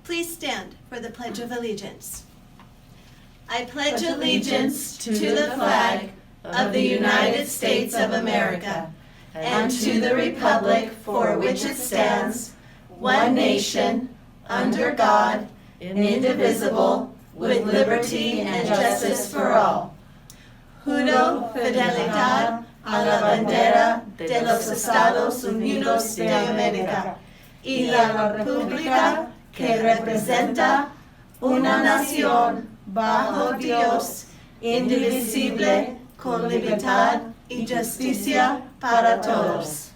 Please stand for the Pledge of Allegiance. I pledge allegiance to the flag of the United States of America and to the republic for which it stands, one nation, under God, indivisible, with liberty and justice for all. Juro fidelidad a la bandera de los Estados Unidos de América y la república que representa una nación bajo Dios, indivisible, con libertad y justicia para todos.